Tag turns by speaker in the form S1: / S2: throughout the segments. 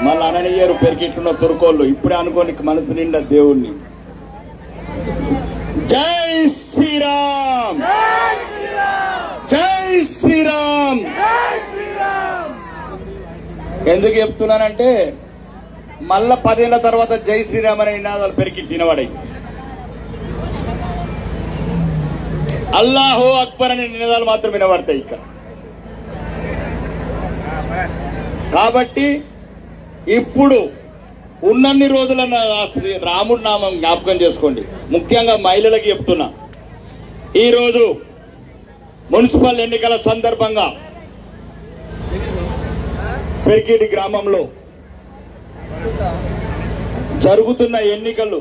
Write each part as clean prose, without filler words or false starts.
S1: మళ్ళీ అననీయరు పెరిగిట్టున్న తురుకోళ్ళు ఇప్పుడే అనుకోని మనసు నిండా దేవుణ్ణి. జై శ్రీరామ్, జై శ్రీరామ్. ఎందుకు చెప్తున్నానంటే మళ్ళా 10 ఏళ్ల తర్వాత జై శ్రీరామ్ అనే నినాదాలు పెరిగి తినవాడాయి. అల్లాహో అక్బర్ అనే నినాదాలు మాత్రం వినబడతాయి ఇక్కడ. కాబట్టి ఇప్పుడు ఉన్నన్ని రోజులన్న శ్రీ రాముడి నామం జ్ఞాపకం చేసుకోండి. ముఖ్యంగా మహిళలకు చెప్తున్నా, ఈరోజు మున్సిపల్ ఎన్నికల సందర్భంగా పెరికిటి గ్రామంలో జరుగుతున్న ఎన్నికలు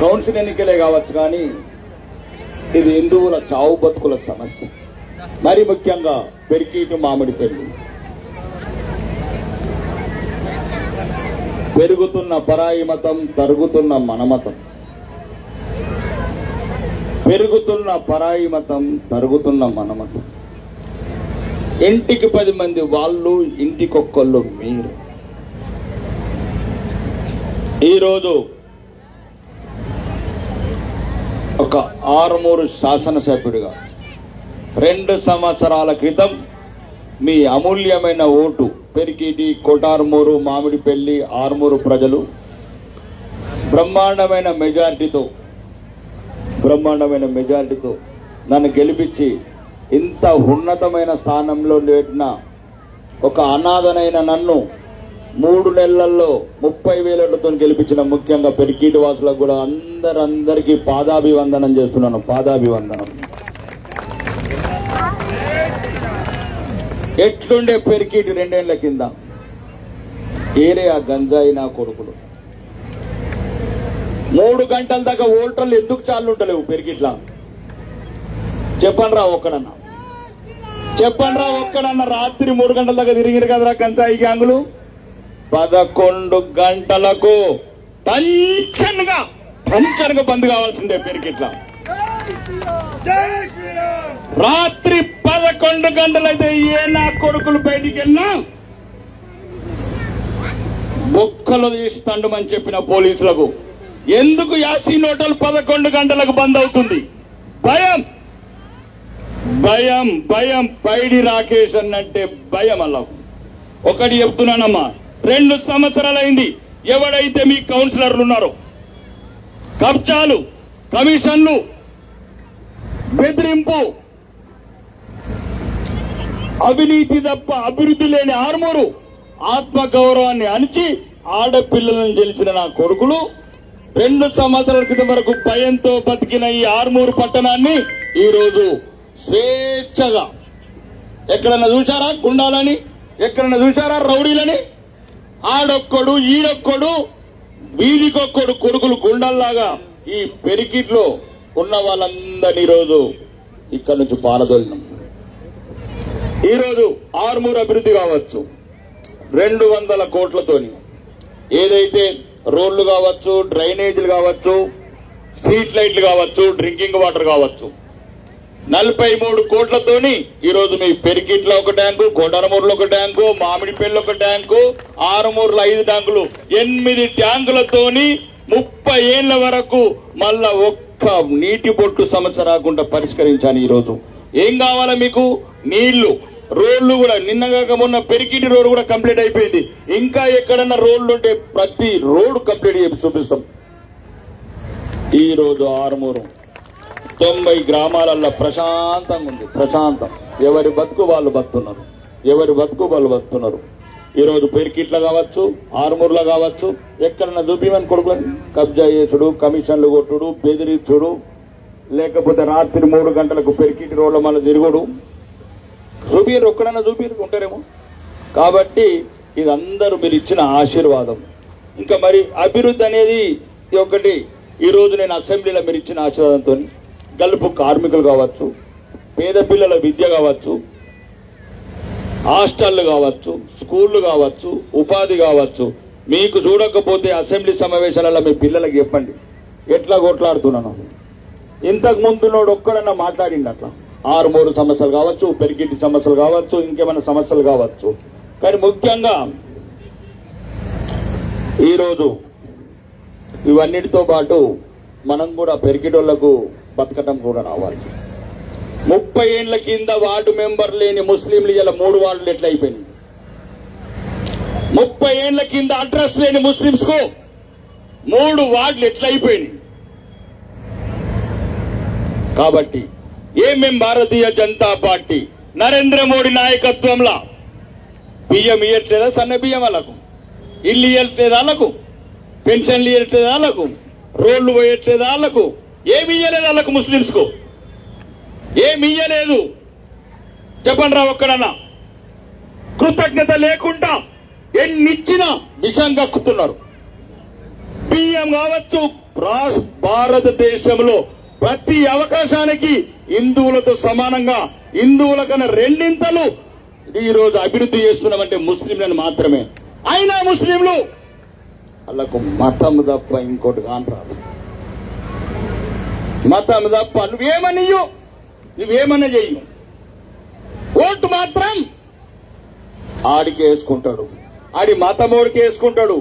S1: కౌన్సిల్ ఎన్నికలే కావచ్చు, కానీ ఇది హిందువుల చావు బతుకుల సమస్య. మరి ముఖ్యంగా పెరికిటి మామిడిపల్లి పెరుగుతున్న పరాయి మతం, తరుగుతున్న మన మతం. పెరుగుతున్న పరాయి మతం, తరుగుతున్న మన మతం. ఇంటికి 10 మంది వాళ్ళు, ఇంటికొక్కళ్ళు మీరు. ఈరోజు ఒక ఆరుమూరు శాసనసభ్యుడిగా 2 సంవత్సరాల క్రితం మీ అమూల్యమైన ఓటు పెరికిటి, కొటారుమూరు, మామిడిపల్లి, ఆరుమూరు ప్రజలు బ్రహ్మాండమైన మెజారిటీతో నన్ను గెలిపించి ఇంత ఉన్నతమైన స్థానంలో నేటిన ఒక అనాథనైన నన్ను 3 నెలల్లో 30,000తో గెలిపించిన ముఖ్యంగా పెరికిటి వాసులకు కూడా అందరికీ పాదాభివందనం చేస్తున్నాను. పాదాభివందనం. ఎట్లుండే పెరికిటి 2 ఏళ్ల కింద ఏరే ఆ గంజాయి నా కొడుకులు 3 గంటల దాకా ఓటర్లు ఎందుకు చాలుంటలేవు పెరికిట్లా? చెప్పండి రా ఒక్కడన్నా రాత్రి 3 గంటల దాకా తిరిగిరు కదరా గంజాయి గ్యాంగులు. 11 గంటలకు టెన్షన్ గా బంద్ కావాల్సిందే పెరికిట్లా. రాత్రి 11 గంటలైతే ఏ నా కొడుకులు బయటికి వెళ్ళినా బొక్కలు తీసి తండమని చెప్పిన పోలీసులకు ఎందుకు యాసీన్ హోటల్ 11 గంటలకు బంద్ అవుతుంది? భయం. పైడి రాకేష్ అన్నంటే భయం. అలా ఒకటి చెప్తున్నానమ్మా, 2 సంవత్సరాలైంది ఎవడైతే మీ కౌన్సిలర్లు ఉన్నారో కబ్జాలు, కమిషన్లు, బెదిరింపు, అవినీతి తప్ప అభివృద్ధి లేని ఆర్మూరు ఆత్మగౌరవాన్ని అణిచి ఆడపిల్లలను గెలిచిన నా కొడుకులు 2 సంవత్సరాల క్రితం వరకు భయంతో బతికిన ఈ ఆర్మూరు పట్టణాన్ని ఈరోజు స్వేచ్ఛగా, ఎక్కడన్నా చూశారా గుండాలని, ఎక్కడన్నా చూశారా రౌడీలని? ఆడొక్కడు ఈడొక్కడు వీధికొక్కడు కొడుకులు గుండాల్లాగా ఈ పెరికిట్లో ఉన్న వాళ్ళందరినీ ఈరోజు ఇక్కడి నుంచి పారదోలినాం. ఈరోజు ఆర్మూరు అభివృద్ధి కావచ్చు 200 కోట్లతోని, ఏదైతే రోడ్లు కావచ్చు, డ్రైనేజీలు కావచ్చు, స్ట్రీట్ లైట్లు కావచ్చు, డ్రింకింగ్ వాటర్ కావచ్చు, 43 కోట్లతోని ఈరోజు మీ పెరికిట్లో ఒక ట్యాంకు, కొండరమూరులో ఒక ట్యాంకు, మామిడిపల్లి ఒక ట్యాంకు, ఆరుమూరులో 5 ట్యాంకులు, 8 ట్యాంకులతోని 30 ఏళ్ల వరకు మళ్ళా ఒక్క నీటి బొట్టు సమస్య రాకుండా పరిష్కరించాను. ఈరోజు ఏం కావాలా మీకు? నీళ్లు, రోడ్లు కూడా నిన్నగాక మొన్న పెరికిటి రోడ్డు కూడా కంప్లీట్ అయిపోయింది. ఇంకా ఎక్కడన్నా రోడ్లు ఉంటే ప్రతి రోడ్డు కంప్లీట్ చేసి చూపిస్తాం. ఈ రోజు ఆరుమూరు 90 గ్రామాలల్లో ప్రశాంతంగా ఉంది. ప్రశాంతం. ఎవరి బతుకు వాళ్ళు బతుకుతున్నారు. ఈ రోజు పెరికిట్ల కావచ్చు, ఆరుమూరులో కావచ్చు, ఎక్కడన్నా చూపిమని కొడుకుని కబ్జా చేసుడు, కమిషన్లు కొట్టుడు, బెదిరించుడు, లేకపోతే రాత్రి 3 గంటలకు పెరికిటి రోడ్ల మళ్ళీ తిరుగుడు చూపిరు. ఒక్కడన్నా చూపిరు ఉంటారేమో. కాబట్టి ఇదందరూ మీరు ఇచ్చిన ఆశీర్వాదం. ఇంకా మరి అభివృద్ధి అనేది ఒకటి. ఈ రోజు నేను అసెంబ్లీలో మీరు ఇచ్చిన ఆశీర్వాదంతో గల్పు కార్మికులు కావచ్చు, పేద పిల్లల విద్య కావచ్చు, హాస్టళ్లు కావచ్చు, స్కూళ్లు కావచ్చు, ఉపాధి కావచ్చు. మీకు చూడకపోతే అసెంబ్లీ సమావేశాలలో మీ పిల్లలకు చెప్పండి ఎట్లా కొట్లాడుతున్నాను. ఇంతకు ముందు నోడు ఒక్కడన్నా మాట్లాడిండి అట్లా. ఆరుమూరు సమస్యలు కావచ్చు, పెరిగిటి సమస్యలు కావచ్చు, ఇంకేమైనా సమస్యలు కావచ్చు. కానీ ముఖ్యంగా ఈరోజు ఇవన్నిటితో పాటు మనం కూడా పెరిగిటోళ్లకు బతకటం కూడా రావాలి. 30 ఏళ్ల కింద వార్డు మెంబర్ లేని ముస్లింలు ఇలా 3 వార్డులు ఎట్లా అయిపోయింది? 30 ఏళ్ల కింద అడ్రస్ లేని ముస్లింస్ కు 3 వార్డులు ఎట్లా అయిపోయినాయి? కాబట్టి ఏమేం భారతీయ జనతా పార్టీ నరేంద్ర మోడీ నాయకత్వంలో బియ్యం ఇయ్యట్లేదా? సన్న బియ్యం వాళ్ళకు, ఇల్లు ఇయ్యట్లేదు వాళ్ళకు, పెన్షన్లు ఇయ్యట్లేదు వాళ్ళకు, రోడ్లు పోయట్లేదు వాళ్ళకు, ఏమి ఇయ్యలేదు వాళ్ళకు, ముస్లింస్ కు ఏమి ఇయ్యలేదు. చెప్పండి రా ఒక్కడన్నా. కృతజ్ఞత లేకుండా ఎన్నిచ్చినా విషం కక్కుతున్నారు. బియ్యం కావచ్చు, భారతదేశంలో ప్రతి అవకాశానికి హిందువులతో సమానంగా హిందువుల కన్నా 2 ఇంతలు ఈ రోజు అభివృద్ధి చేస్తున్నామంటే ముస్లింలను మాత్రమే. అయినా ముస్లింలు వాళ్ళకు మతం తప్ప ఇంకోటి కాని రాదు. మతం తప్ప నువ్వేమన్నా చెయ్యు, ఓటు మాత్రం ఆడికి వేసుకుంటాడు, ఆడి మతమోడికి వేసుకుంటాడు.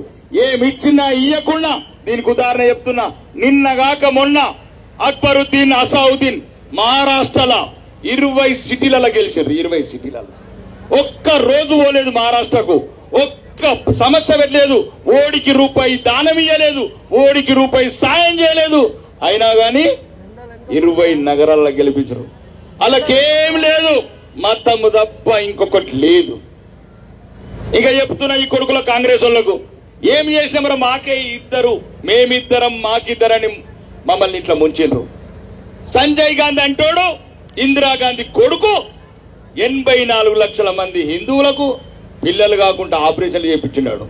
S1: ఏమిచ్చినా ఇయ్యకుండా. దీనికి ఉదాహరణ చెప్తున్నా. నిన్నగాక మొన్న అక్బరుద్దీన్ అసౌద్దీన్ మహారాష్ట్రలో 20 సిటీలలో గెలిచారు. 20 సిటీలలో ఒక్క రోజు పోలేదు మహారాష్ట్రకు, ఒక్క సమస్య పెట్టలేదు, ఓడికి రూపాయి దానం ఇయ్యలేదు, ఓడికి రూపాయి సాయం చేయలేదు. అయినా గాని 20 నగరాల్లో గెలిపించరు. అలాకేం లేదు, మతము తప్ప ఇంకొకటి లేదు. ఇక చెప్తున్నా ఈ కొడుకుల కాంగ్రెస్ వాళ్లకు, ఏం చేసినామరా మాకే ఇద్దరు, మేమిద్దరం మాకిద్దరని మమ్మల్ని ఇట్లా ముంచిండ్రు. సంజయ్ గాంధీ అంటోడు ఇందిరాగాంధీ కొడుకు 84 లక్షల మంది హిందువులకు పిల్లలు కాకుండా ఆపరేషన్లు చేయించినాడు.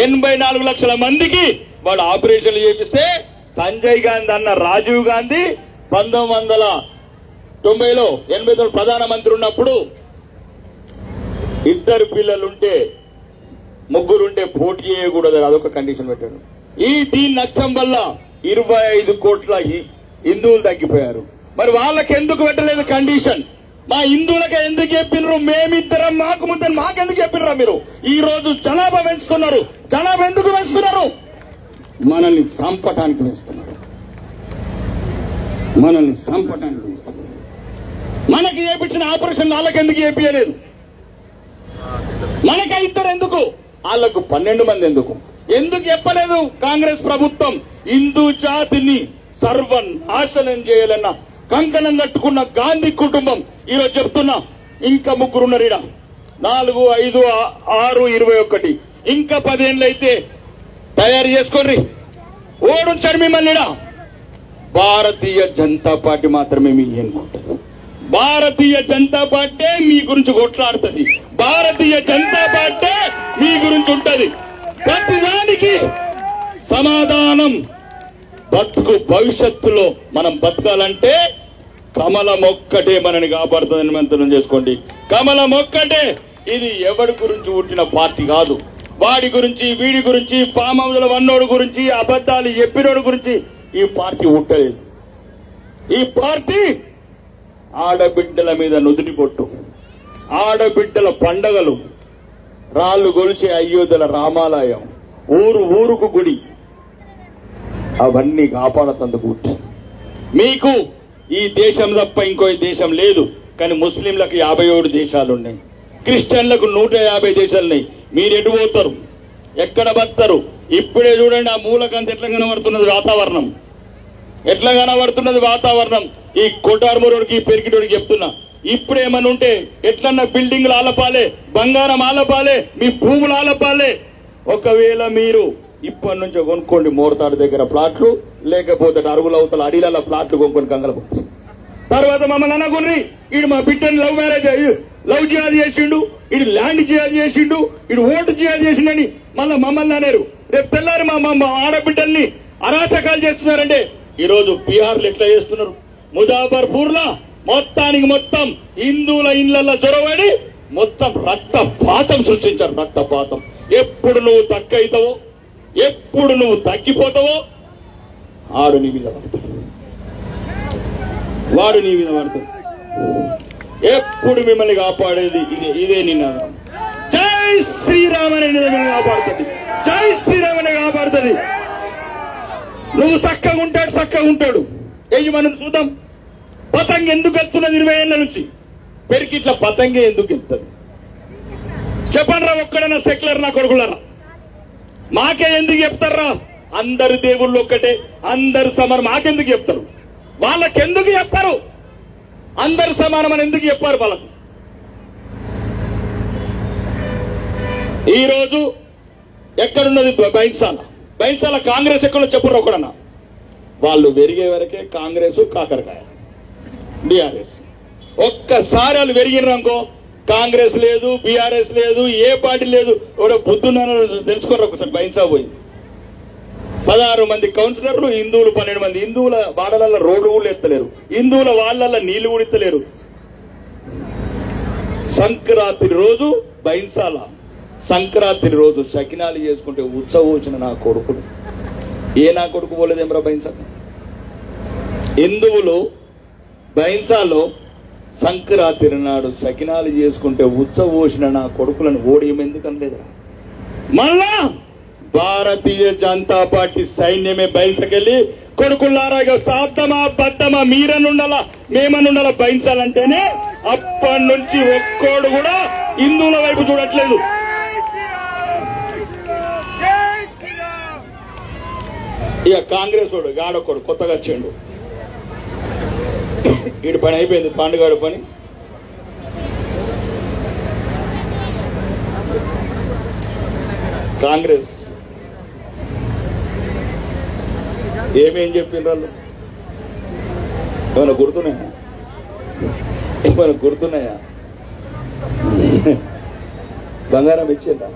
S1: 84 లక్షల మందికి వాడు ఆపరేషన్లు చేపిస్తే సంజయ్ గాంధీ అన్న రాజీవ్ గాంధీ 1990లో 89 ప్రధానమంత్రి ఉన్నప్పుడు 2 పిల్లలుంటే 3 ఉంటే పోటీ చేయకూడదు, అదొక కండిషన్ పెట్టాడు. దీని నచ్చం వల్ల 25 కోట్ల హిందువులు తగ్గిపోయారు. మరి వాళ్ళకి ఎందుకు పెట్టలేదు కండిషన్? మా హిందువులకి ఎందుకు చెప్పినారు? మేమిద్దరం మాకు ముద్దని మాకెందుకు చెప్పినరా మీరు? ఈ రోజు జనాభా పెంచుతున్నారు. జనాభా ఎందుకు పెంచుతున్నారు? మనల్ని చంపటానికి పెంచుతున్నారు. మనల్ని చంపటానికి పెంచుతున్నారు. మనకి చేపించిన ఆపరేషన్ వాళ్ళకి ఎందుకు చేపించలేదు? మనకి 2 ఎందుకు, వాళ్ళకు 12 మంది ఎందుకు చెప్పలేదు? కాంగ్రెస్ ప్రభుత్వం హిందూ జాతిని సర్వనాశనం చేయాలన్న కంకణం కట్టుకున్న గాంధీ కుటుంబం ఈరోజు చెప్తున్నా. ఇంకా 3 ఉన్నారు ఈడ. 4, 5, 6, 21. ఇంకా 10 ఏళ్ళు అయితే తయారు చేసుకోండి. ఓడుంచాడు మిమ్మల్ని ఈడ. భారతీయ జనతా పార్టీ మాత్రమే మీ ఎన్నుకుంటుంది. భారతీయ జనతా పార్టీ మీ గురించి కొట్లాడుతుంది. భారతీయ జనతా పార్టీ మీ గురించి ఉంటది. ప్రతిదానికి సమాధానం. బతుకు భవిష్యత్తులో మనం బతకాలంటే కమలం ఒక్కటే మనని కాపాడుతుందని మంత్రం చేసుకోండి. కమలం ఒక్కటే. ఇది ఎవరి గురించి పుట్టిన పార్టీ కాదు. వాడి గురించి, వీడి గురించి, ఫామ్ హౌస్ల వన్నోడు గురించి, అబద్ధాలు చెప్పినోడు గురించి ఈ పార్టీ పుట్టలేదు. ఈ పార్టీ ఆడబిడ్డల మీద నుదుటి పొట్టు, ఆడబిడ్డల పండగలు, రాళ్లు గొలిచే అయోధ్యల రామాలయం, ఊరుకు గుడి, అవన్నీ కాపాడతందుకు పుట్టి. మీకు ఈ దేశం తప్ప ఇంకో దేశం లేదు. కానీ ముస్లింలకు 57 దేశాలు ఉన్నాయి, క్రిస్టియన్లకు 150 దేశాలున్నాయి. మీరు ఎటు పోతారు? ఎక్కడ బతారు? ఇప్పుడే చూడండి ఆ మూలకంత ఎట్లా కనబడుతున్నది వాతావరణం, ఎట్లా కనబడుతున్నది వాతావరణం. ఈ కొట్టారుమూరుడికి పెరిగిటోడికి చెప్తున్నా, ఇప్పుడేమన్నా ఉంటే ఎట్లన్నా బిల్డింగ్లు ఆలపాలే, బంగారం ఆలపాలే, మీ భూములు ఆలపాలే. ఒకవేళ మీరు ఇప్పటి నుంచో కొనుక్కోండి మోర్తాడు దగ్గర ప్లాట్లు, లేకపోతే అరుగులవతల అడిల ప్లాట్లు కొనుక్కొని కంగలకు. తర్వాత మమ్మల్ని అనగుండ్రి, ఈడు మా బిడ్డని లవ్ జిహాద్ చేసిండు, ఇడు ల్యాండ్ జిహాద్ చేసిండు, ఇడు ఓటు జిహాద్ చేసిండని మళ్ళీ మమ్మల్ని అన్నారు. రేపు తెల్లారి మా ఆడబిడ్డల్ని అరాచకాలు చేస్తున్నారంటే ఈరోజు బీహార్లు ఎట్లా చేస్తున్నారు? ముజాఫర్పూర్ లా మొత్తానికి మొత్తం హిందువుల ఇళ్లలో చొరవడి మొత్తం రక్తపాతం సృష్టించారు. రక్తపాతం. ఎప్పుడు నువ్వు తక్కువైతావో, ఎప్పుడు నువ్వు తగ్గిపోతావో ఆడు నీ మీద పడతాడు, వాడు నీ మీద పడతాడు. ఎప్పుడు మిమ్మల్ని కాపాడేది ఇదే నినాదం. జై శ్రీరామ్ అనే మిమ్మల్ని కాపాడుతుంది. జై శ్రీరామ్ అనే కాపాడుతుంది. నువ్వు చక్కగా ఉంటాడు ఏది మనం చూద్దాం. పతంగ ఎందుకు వెళ్తున్నది 20 ఏళ్ల నుంచి? పెరికిట్ల పతంగే ఎందుకు వెళ్తుంది చెప్పండిరా. ఒక్కడైనా సెక్యులర్ నా కొడుకులరా మాకే ఎందుకు చెప్తారా? అందరు దేవుళ్ళు ఒక్కటే, అందరు సమానం మాకెందుకు చెప్తారు? వాళ్ళకెందుకు చెప్పారు? అందరు సమానం అని ఎందుకు చెప్పారు వాళ్ళకు? ఈరోజు ఎక్కడున్నది బైన్సాల కాంగ్రెస్ ఎక్కడో చెప్పురు ఒకడన్నా. వాళ్ళు పెరిగే వరకే కాంగ్రెస్ కాకరకాయ బీఆర్ఎస్. ఒక్కసారి వాళ్ళు పెరిగినారనుకో కాంగ్రెస్ లేదు, బీఆర్ఎస్ లేదు, ఏ పార్టీ లేదు. ఎవడో బుద్ధున్నారో తెలుసుకోరు. ఒకసారి బైన్సా పోయి 16 మంది కౌన్సిలర్లు, హిందువులు 12 మంది. హిందువుల వాడలల్లో రోడ్డు కూడా ఎత్తలేరు, హిందువుల వాళ్ళల్లో నీళ్లు కూడా ఎత్తలేరు. సంక్రాంతి రోజు బైన్సాల సంక్రాంతి రోజు సకినాలు చేసుకుంటే ఉత్సవోచిన నా కొడుకులు. నా కొడుకు పోలేదేమరా బైన్సా? హిందువులు బైన్సాలో సంక్రాంతి నాడు సకినాలు చేసుకుంటే ఉత్సవోసిన నా కొడుకులను ఓడియం ఎందుకనలేదురా? మళ్ళా భారతీయ జనతా పార్టీ సైన్యమే బైన్సకెళ్ళి కొడుకుల్లారా సాధ్యమా బద్దమా మీరనుండాలా మేమనుండాలా బైన్సాలంటేనే అప్పటి నుంచి ఒక్కోడు కూడా హిందువుల వైపు చూడట్లేదు. ఇక కాంగ్రెస్ వాడు గాడొక్కడు కొత్తగా వచ్చాడు. వీడి పని అయిపోయింది, పాండుగాడు పని. కాంగ్రెస్ ఏమేం చెప్పిండ్రు వాళ్ళు? ఏమైనా గుర్తున్నాయా? బంగారం ఇచ్చిండ్రా?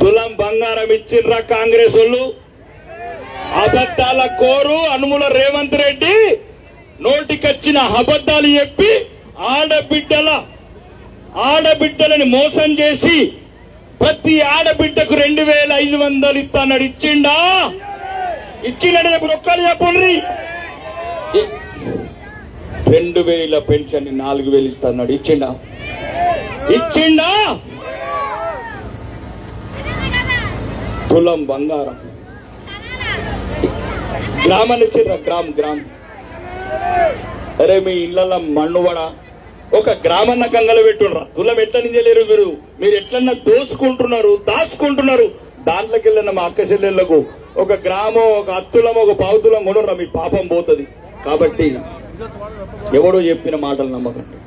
S1: తులం బంగారం ఇచ్చిండ్రా కాంగ్రెస్ వాళ్ళు? అబద్ధాల కోరు అనుముల రేవంత్ రెడ్డి నోటికొచ్చిన అబద్ధాలు చెప్పి ఆడబిడ్డలని మోసం చేసి ప్రతి ఆడబిడ్డకు 2500 ఇస్తాడు. ఇచ్చిండని చెప్పి ఒక్కరు చెప్పండి. 2000 పెన్షన్ 4000 ఇస్తాడు. ఇచ్చిండా? తులం బంగారం గ్రామాన్ని ఇచ్చిండ్రా? గ్రామ్ అరే మీ ఇళ్లలో మన్నువడ ఒక గ్రామన్న కంగలు పెట్టుండ్రా. తులం ఎట్లా నింజలేరు మీరు ఎట్లన్నా దాచుకుంటున్నారు. దాంట్లోకి వెళ్ళిన మా అక్క చెల్లెళ్లకు ఒక గ్రామం, ఒక అత్తులం, ఒక పావుతులం కొనుర్రా, మీ పాపం పోతుంది. కాబట్టి ఎవడో చెప్పిన మాటలు నమ్మకండి.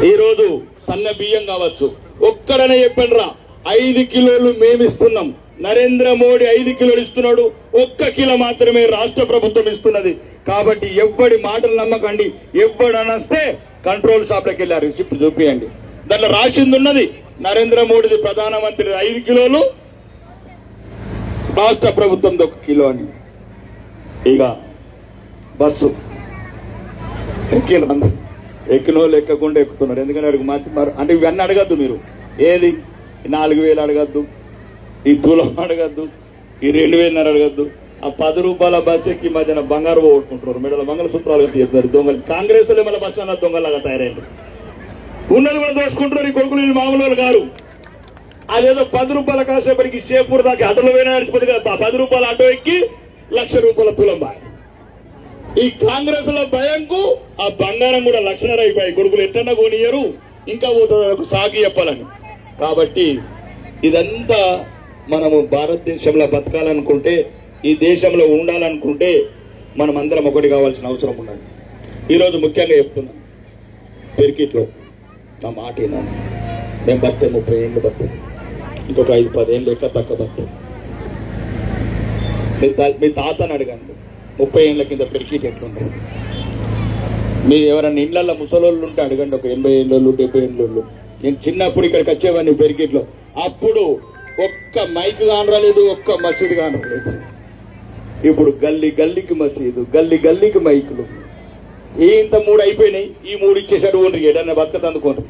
S1: ఈరోజు సన్న బియ్యం కావచ్చు, ఒక్కడనే చెప్పండిరా 5 కిలోలు మేమిస్తున్నాం. నరేంద్ర మోడీ 5 కిలోలు ఇస్తున్నాడు, 1 కిలో మాత్రమే రాష్ట్ర ప్రభుత్వం ఇస్తున్నది. కాబట్టి ఎవ్వడి మాటలు నమ్మకండి. ఎవ్వడనస్తే కంట్రోల్ షాప్లోకి వెళ్ళి రిసిప్ట్ చూపియండి. దాంట్లో రాసింది ఉన్నది. నరేంద్ర మోడీది ప్రధానమంత్రి 5 కిలోలు, రాష్ట్ర ప్రభుత్వంది 1 కిలో అని. ఇక బస్సు ఎక్కిన వాళ్ళు ఎక్కకుండా ఎక్కుతున్నారు. ఎందుకంటే అంటే ఇవన్నీ అడగద్దు మీరు. ఏది 4000 అడగద్దు, ఈ తులం అడగద్దు, ఈ 2000 అడగద్దు. ఆ 10 రూపాయల బస్ ఎక్కి మధ్యన బంగారు పోగొట్టుకుంటున్నారు. మెడల మంగళసూత్రాలు తీస్తారు దొంగలు. కాంగ్రెస్ మళ్ళీ బస్ అన్న దొంగలాగా తయారైంది. ఉన్నది కూడా దోసుకుంటున్నారు. ఈ కొడుకులు మామూలు వాళ్ళు కాదు. అదేదో 10 రూపాయల కాసేపటికి షేపూర్ దాకా ఆటోలో పోయినా నడిచిపోతే కదా, 10 రూపాయల ఆటో ఎక్కి 1,00,000 రూపాయల తులం బాయ్. ఈ కాంగ్రెస్ లో భయంకు ఆ బంగారం కూడా 1,50,000 అయిపోయాయి. కొడుకులు ఎట్టన్నా కొనియరు, ఇంకా పోతుంది సాగి చెప్పాలని. కాబట్టి ఇదంతా మనము భారతదేశంలో బతకాలనుకుంటే, ఈ దేశంలో ఉండాలనుకుంటే మనం అందరం ఒకటి కావాల్సిన అవసరం ఉన్నది. ఈరోజు ముఖ్యంగా చెప్తున్నాం, పెరికిట్లో నా మాట ఏనాను, మేము బతే 30 ఏళ్ళు బతే, ఇంకొక 5-10 ఏళ్ళు లెక్క తక్కువ బతే. మీ తాతని అడగండి 30 ఏళ్ల కింద పెరికిట్ ఎట్లుంటారు. మీరు ఎవరన్నా ఇళ్లలో ముసలోళ్ళు ఉంటే అడగండి, ఒక 80 ఏళ్ళు 70 ఏళ్ళు. నేను చిన్నప్పుడు ఇక్కడికి వచ్చేవాడిని పెరికిట్లో. అప్పుడు ఒక్క మైక్ కానరాలేదు, ఒక్క మసీదు కానరాలేదు. ఇప్పుడు గల్లీ గల్లీకి మసీదు, గల్లీ గల్లీకి మైకులు. ఇంత 3 అయిపోయినాయి. ఈ 3 ఇచ్చేసాడు. ఓన్రి ఏడన్నా బతకతందుకోండి.